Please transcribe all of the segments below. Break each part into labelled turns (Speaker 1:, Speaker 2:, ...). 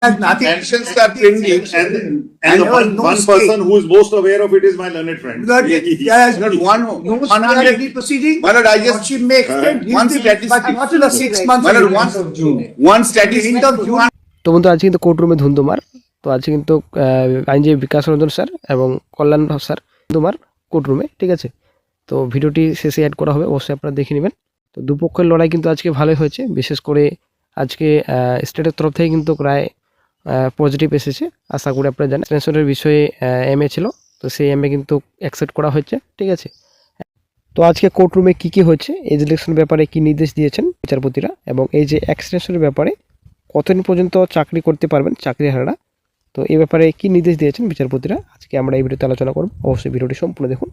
Speaker 1: Nothing.
Speaker 2: Mentions are pending, and
Speaker 1: there was no
Speaker 2: one
Speaker 1: stay.
Speaker 2: person who is most aware of it is my learned friend.
Speaker 1: But there is
Speaker 3: Not one,
Speaker 1: no
Speaker 3: one
Speaker 1: stay
Speaker 3: hundred.
Speaker 1: any proceeding.
Speaker 3: My lord, I just
Speaker 1: She may extend
Speaker 3: one
Speaker 1: his
Speaker 3: statistic.
Speaker 1: but not in a 6 months.
Speaker 3: My lord, one
Speaker 1: At the
Speaker 3: statistic.
Speaker 1: end of June.
Speaker 4: তো বন্ধু আজকে কিন্তু কোর্টরুমে ধুন্ধুমার। তো আজকে কিন্তু আইনজীবী Bikash Ranjan sir এবং কল্যাণ sir ধুন্ধুমার কোর্টরুমে, ঠিক আছে। তো ভিডিওটি শেষে অ্যাড করা হবে, অবশ্যই আপনারা দেখে নেবেন। তো দুপক্ষের লড়াই কিন্তু আজকে ভালোই হয়েছে, বিশেষ করে আজকে স্টেটের তরফ থেকে কিন্তু প্রায় পজিটিভ এসেছে। আশা করি আপনারা জানেন সেন্সরের বিষয়ে এমএ ছিল, তো সেই এমএ কিন্তু অ্যাকসেপ্ট করা হয়েছে, ঠিক আছে। তো আজকে কোর্টরুমে কী হয়েছে, এজ ইলেকশন ব্যাপারে কি নির্দেশ দিয়েছেন বিচারপতিরা, এবং এই যে এক্সটেনশনের ব্যাপারে কতদিন পর্যন্ত চাকরি করতে পারবেন চাকরিহারারা, তো এই ব্যাপারে কি নির্দেশ দিয়েছেন বিচারপতিরা, আজকে আমরা এই ভিডিওতে আলোচনা করব। অবশ্যই ভিডিওটি সম্পূর্ণ দেখুন।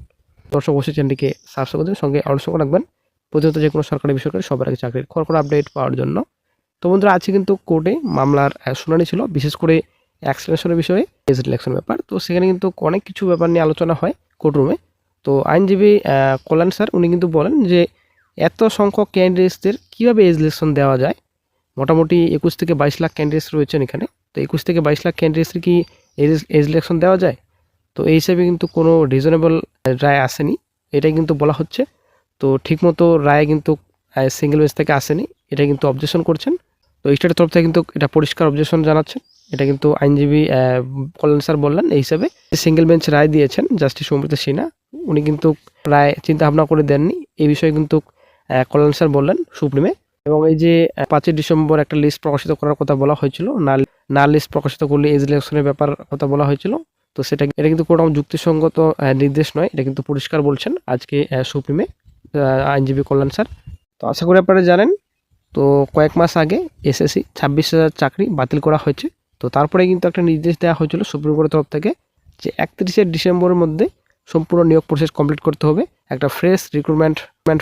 Speaker 4: দর্শক অবশ্যই চ্যানেলটিকে সাবস্ক্রাইব করে সঙ্গে অনুসরণ রাখবেন, প্রতিনিয়ত যে কোনো সরকারি বেসরকারি সবার আগে চাকরির খড়খড় আপডেট পাওয়ার জন্য। তো বন্ধুরা আজকে কিন্তু কোর্টে মামলার শুনানি ছিল, বিশেষ করে এক্সটেনশনের বিষয়ে এজ ইলেকশন ব্যাপার। তো সেখানে কিন্তু অনেক কিছু ব্যাপার নিয়ে আলোচনা হয় কোর্টরুমে। তো আইনজীবী কল্যাণ স্যার উনি কিন্তু বলেন যে এত সংখ্যক ক্যান্ডিডেটসদের কীভাবে এজ ইলেকশন দেওয়া যায়। মোটামুটি 21 থেকে 22 লাখ ক্যান্ডিডেটস রয়েছেন এখানে। তো 21 থেকে 22 লাখ ক্যান্ডিডেটসের কি এজ ইলেকশন দেওয়া যায়? তো এই হিসাবে কিন্তু কোনো রিজনেবল রায় আসেনি, এটাই কিন্তু বলা হচ্ছে। তো ঠিকমতো রায় কিন্তু সিঙ্গেল বেঞ্চ থেকে আসেনি, এটা কিন্তু অবজেকশন করছেন। তো স্টেটের তরফ থেকে কিন্তু এটা পরিষ্কার অবজেকশন জানাচ্ছেন। এটা কিন্তু আইনজীবী কল্যাণ স্যার বললেন এই হিসাবে সিঙ্গেল বেঞ্চ রায় দিয়েছেন জাস্টিস অমৃতা সিনহা, উনি কিন্তু প্রায় চিন্তা ভাবনা করে দেননি এই বিষয়ে কিন্তু কল্যাণ স্যার বললেন সুপ্রিমে। এবং এই যে 5 ডিসেম্বর একটা লিস্ট প্রকাশিত করার কথা বলা হয়েছিল, না লিস্ট প্রকাশিত করলে এজ ইলেকশনের ব্যাপার কথা বলা হয়েছিল। তো এটা কিন্তু কোনো যুক্তিসঙ্গত নির্দেশ নয়, এটা কিন্তু পরিষ্কার বলছেন আজকে সুপ্রিমে আইনজীবী কল্যাণ স্যার। তো আশা করি আপনারা জানেন, তো কয়েক মাস আগে এসএসসি 26,000 চাকরি বাতিল করা হয়েছে। তো তারপরে কিন্তু একটা নির্দেশ দেওয়া হয়েছিল সুপ্রিম কোর্টের তরফ থেকে যে 31শে ডিসেম্বরের মধ্যে সম্পূর্ণ নিয়োগ প্রসেস কমপ্লিট করতে হবে, একটা ফ্রেশ রিক্রুটমেন্ট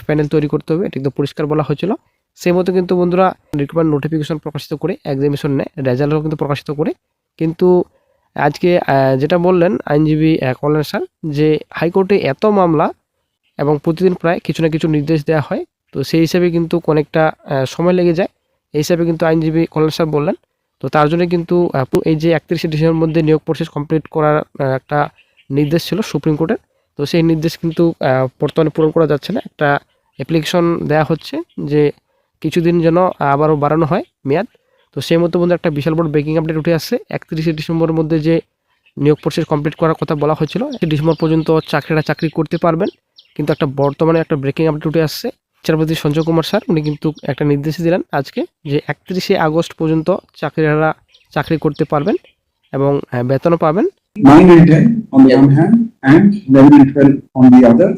Speaker 4: প্যানেল তৈরি করতে হবে, এটা কিন্তু পরিষ্কার বলা হয়েছিল। সেই মতো কিন্তু বন্ধুরা রিক্রুটমেন্ট নোটিফিকেশন প্রকাশিত করে এক্সামিনেশন নেয়, রেজাল্টও কিন্তু প্রকাশিত করে। কিন্তু আজকে যেটা বললেন আইনজীবী কল্যাণ স্যার যে হাইকোর্টে এত মামলা এবং প্রতিদিন প্রায় কিছু না কিছু নির্দেশ দেওয়া হয়, তো সেই হিসাবে কিন্তু অনেকটা সময় লেগে যায়, এই হিসাবে কিন্তু আইনজীবী কল্যাণ স্যার বললেন। তো তার জন্য কিন্তু এই যে 31শে ডিসেম্বরের মধ্যে নিয়োগ প্রসেস কমপ্লিট করার একটা নির্দেশ ছিল সুপ্রিম কোর্টের, তো সেই নির্দেশ কিন্তু বর্তমানে পূরণ করা যাচ্ছে না। একটা অ্যাপ্লিকেশন দেওয়া হচ্ছে যে কিছুদিন যেন আবারও বাড়ানো হয় মেয়াদ। তো সেই মতো বন্ধু একটা বিশাল বড় ব্রেকিং আপডেট উঠে আসছে। 31শে ডিসেম্বরের মধ্যে যে নিয়োগ প্রসেস কমপ্লিট করার কথা বলা হয়েছিল, 1 ডিসেম্বর পর্যন্ত চাকরি করতে পারবেন, কিন্তু একটা বর্তমানে একটা ব্রেকিং আপডেট উঠে আসছে। বিচারপতি সঞ্জয় কুমার স্যার উনি কিন্তু একটা নির্দেশ দিলেন আজকে যে 31শে আগস্ট পর্যন্ত চাকরিহারা চাকরি করতে পারবেন এবং বেতনও পাবেন।
Speaker 5: 9 and 10 on the one hand and 11 and 12 on the other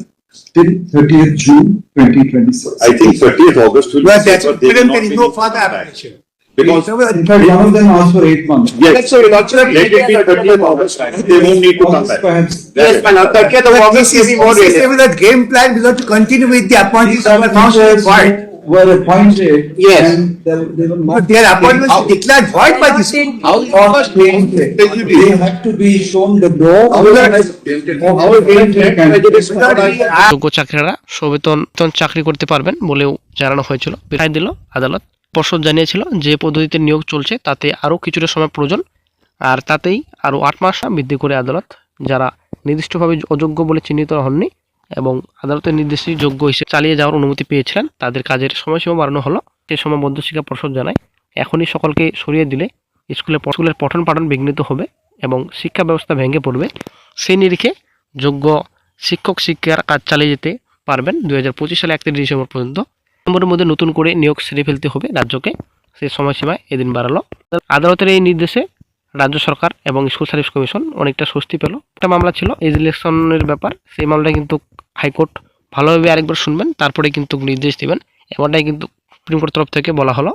Speaker 5: till 30th June 2026.
Speaker 2: I think 30th August will
Speaker 1: Well,
Speaker 2: be
Speaker 1: that's
Speaker 2: but they will
Speaker 1: there
Speaker 2: not
Speaker 1: is
Speaker 2: be
Speaker 1: no
Speaker 2: able to
Speaker 1: further
Speaker 2: come back.
Speaker 1: application.
Speaker 2: Because
Speaker 5: In fact, one of them asked for 8 months.
Speaker 2: yes,
Speaker 3: So it also
Speaker 2: let it be 30th August, they won't need to come
Speaker 5: August
Speaker 2: back.
Speaker 5: perhaps.
Speaker 3: Yes, my lord, 30th of August is more
Speaker 1: This
Speaker 3: realistic.
Speaker 1: is a game plan. We have to continue with the appointees
Speaker 5: Some
Speaker 1: of the council
Speaker 5: teachers
Speaker 1: void.
Speaker 5: were appointed.
Speaker 3: Yes.
Speaker 5: And they were not.
Speaker 1: But their appointments are declared void by this.
Speaker 3: How August
Speaker 5: They have to be shown the door.
Speaker 4: যোগ্য চাকরিরা সবেতন চাকরি করতে পারবেন বলেও জানানো হয়েছিল, রায় দিল আদালত। পর্ষদ জানিয়েছিল যে পদ্ধতিতে নিয়োগ চলছে তাতে আরও কিছুটা সময় প্রয়োজন, আর তাতেই আরও 8 মাস বৃদ্ধি করে আদালত যারা নির্দিষ্টভাবে অযোগ্য বলে চিহ্নিত হননি এবং আদালতের নির্দেশে যোগ্য হিসেবে চালিয়ে যাওয়ার অনুমতি পেয়েছিলেন তাদের কাজের সময়সীমা বাড়ানো হলো। সেই সময় মধ্যশিক্ষা পর্ষদ জানায় এখনই সকলকে সরিয়ে দিলে স্কুলের পঠন পাঠন বিঘ্নিত হবে এবং শিক্ষা ব্যবস্থা ভেঙে পড়বে। সেই নিরিখে যোগ্য শিক্ষার কাজ চালিয়ে যেতে পারবেন 2025 সালে 31 ডিসেম্বর পর্যন্ত। ডিসেম্বরের মধ্যে নতুন করে নিয়োগ সেরে ফেলতে হবে রাজ্যকে, সেই সময়সীমায় এদিন বাড়ালো। আদালতের এই নির্দেশে রাজ্য সরকার এবং স্কুল সার্ভিস কমিশন অনেকটা স্বস্তি পেল। একটা মামলা ছিল এজ ইলেকশনের ব্যাপার, সেই মামলাটা কিন্তু হাইকোর্ট ভালোভাবে আরেকবার শুনবেন, তারপরে কিন্তু নির্দেশ দেবেন, এমনটাই কিন্তু সুপ্রিম কোর্টের তরফ থেকে বলা হলো।